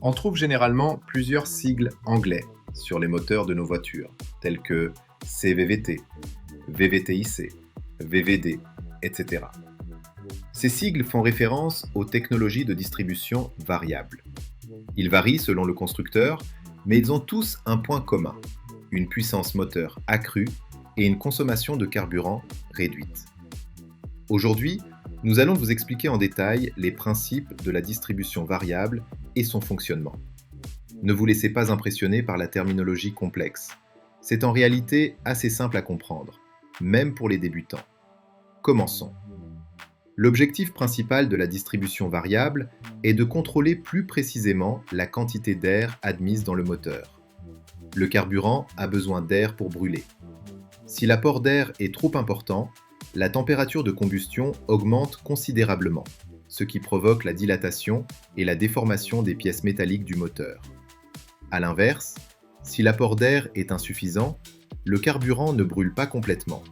On trouve généralement plusieurs sigles anglais sur les moteurs de nos voitures, tels que CVVT, VVTIC, VVD, etc. Ces sigles font référence aux technologies de distribution variable. Ils varient selon le constructeur, mais ils ont tous un point commun, une puissance moteur accrue et une consommation de carburant réduite. Aujourd'hui, nous allons vous expliquer en détail les principes de la distribution variable et son fonctionnement. Ne vous laissez pas impressionner par la terminologie complexe. C'est en réalité assez simple à comprendre, même pour les débutants. Commençons. L'objectif principal de la distribution variable est de contrôler plus précisément la quantité d'air admise dans le moteur. Le carburant a besoin d'air pour brûler. Si l'apport d'air est trop important, la température de combustion augmente considérablement, ce qui provoque la dilatation et la déformation des pièces métalliques du moteur. A l'inverse, si l'apport d'air est insuffisant, le carburant ne brûle pas complètement,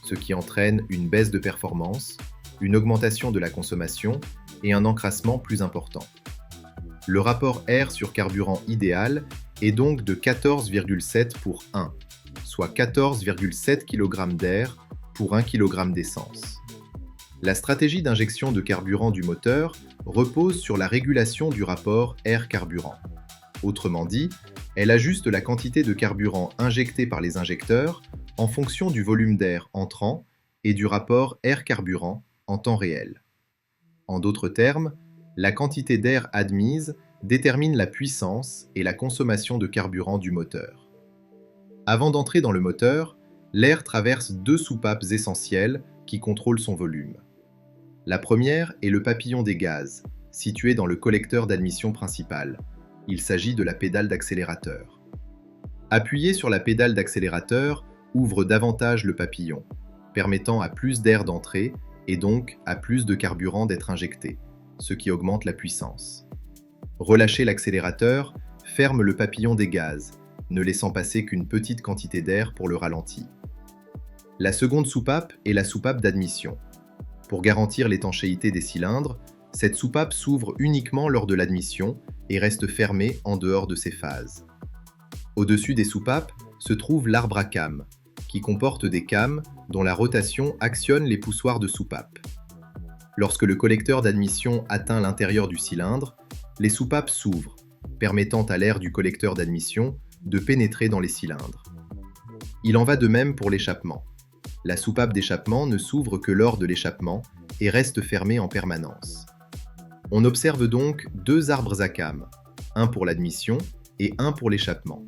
ce qui entraîne une baisse de performance, une augmentation de la consommation et un encrassement plus important. Le rapport air sur carburant idéal est donc de 14,7 pour 1, soit 14,7 kg d'air pour 1 kg d'essence. La stratégie d'injection de carburant du moteur repose sur la régulation du rapport air-carburant. Autrement dit, elle ajuste la quantité de carburant injectée par les injecteurs en fonction du volume d'air entrant et du rapport air-carburant en temps réel. En d'autres termes, la quantité d'air admise détermine la puissance et la consommation de carburant du moteur. Avant d'entrer dans le moteur, l'air traverse deux soupapes essentielles qui contrôlent son volume. La première est le papillon des gaz, situé dans le collecteur d'admission principal. Il s'agit de la pédale d'accélérateur. Appuyer sur la pédale d'accélérateur ouvre davantage le papillon, permettant à plus d'air d'entrer et donc à plus de carburant d'être injecté, ce qui augmente la puissance. Relâcher l'accélérateur ferme le papillon des gaz, ne laissant passer qu'une petite quantité d'air pour le ralenti. La seconde soupape est la soupape d'admission. Pour garantir l'étanchéité des cylindres, cette soupape s'ouvre uniquement lors de l'admission et reste fermée en dehors de ses phases. Au-dessus des soupapes se trouve l'arbre à cames, qui comporte des cames dont la rotation actionne les poussoirs de soupape. Lorsque le collecteur d'admission atteint l'intérieur du cylindre, les soupapes s'ouvrent, permettant à l'air du collecteur d'admission de pénétrer dans les cylindres. Il en va de même pour l'échappement. La soupape d'échappement ne s'ouvre que lors de l'échappement et reste fermée en permanence. On observe donc deux arbres à cames, un pour l'admission et un pour l'échappement.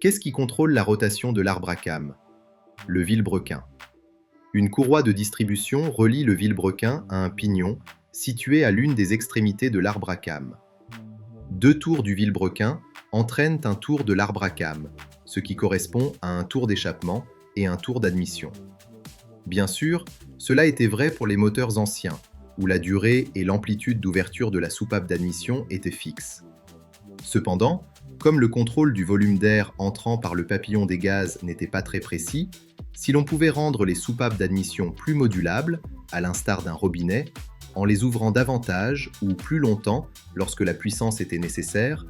Qu'est-ce qui contrôle la rotation de l'arbre à cames ? Le vilebrequin. Une courroie de distribution relie le vilebrequin à un pignon situé à l'une des extrémités de l'arbre à cames. Deux tours du vilebrequin entraînent un tour de l'arbre à cames, ce qui correspond à un tour d'échappement et un tour d'admission. Bien sûr, cela était vrai pour les moteurs anciens, où la durée et l'amplitude d'ouverture de la soupape d'admission étaient fixes. Cependant, comme le contrôle du volume d'air entrant par le papillon des gaz n'était pas très précis, si l'on pouvait rendre les soupapes d'admission plus modulables, à l'instar d'un robinet, en les ouvrant davantage ou plus longtemps lorsque la puissance était nécessaire,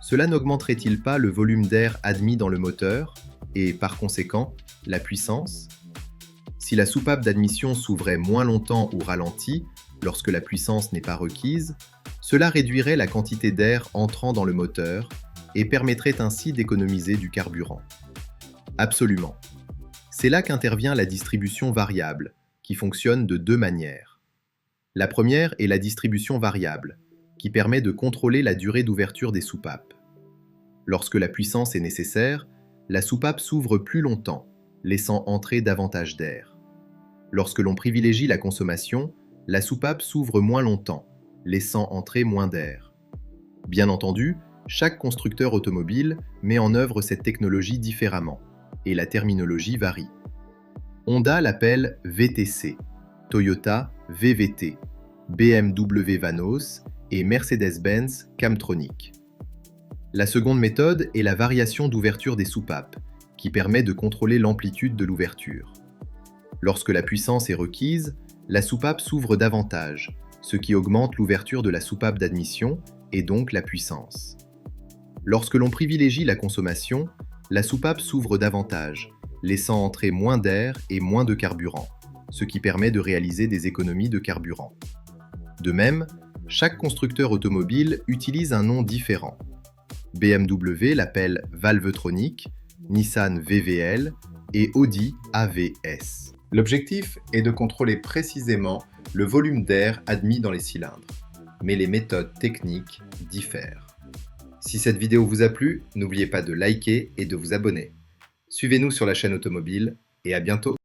cela n'augmenterait-il pas le volume d'air admis dans le moteur et, par conséquent, la puissance ? Si la soupape d'admission s'ouvrait moins longtemps ou ralentit, lorsque la puissance n'est pas requise, cela réduirait la quantité d'air entrant dans le moteur et permettrait ainsi d'économiser du carburant. Absolument. C'est là qu'intervient la distribution variable, qui fonctionne de deux manières. La première est la distribution variable, qui permet de contrôler la durée d'ouverture des soupapes. Lorsque la puissance est nécessaire, la soupape s'ouvre plus longtemps, laissant entrer davantage d'air. Lorsque l'on privilégie la consommation, la soupape s'ouvre moins longtemps, laissant entrer moins d'air. Bien entendu, chaque constructeur automobile met en œuvre cette technologie différemment, et la terminologie varie. Honda l'appelle VTC, Toyota VVT, BMW Vanos et Mercedes-Benz Camtronic. La seconde méthode est la variation d'ouverture des soupapes, qui permet de contrôler l'amplitude de l'ouverture. Lorsque la puissance est requise, la soupape s'ouvre davantage, ce qui augmente l'ouverture de la soupape d'admission et donc la puissance. Lorsque l'on privilégie la consommation, la soupape s'ouvre davantage, laissant entrer moins d'air et moins de carburant, ce qui permet de réaliser des économies de carburant. De même, chaque constructeur automobile utilise un nom différent. BMW l'appelle Valvetronic, Nissan VVL et Audi AVS. L'objectif est de contrôler précisément le volume d'air admis dans les cylindres, mais les méthodes techniques diffèrent. Si cette vidéo vous a plu, n'oubliez pas de liker et de vous abonner. Suivez-nous sur la chaîne automobile et à bientôt.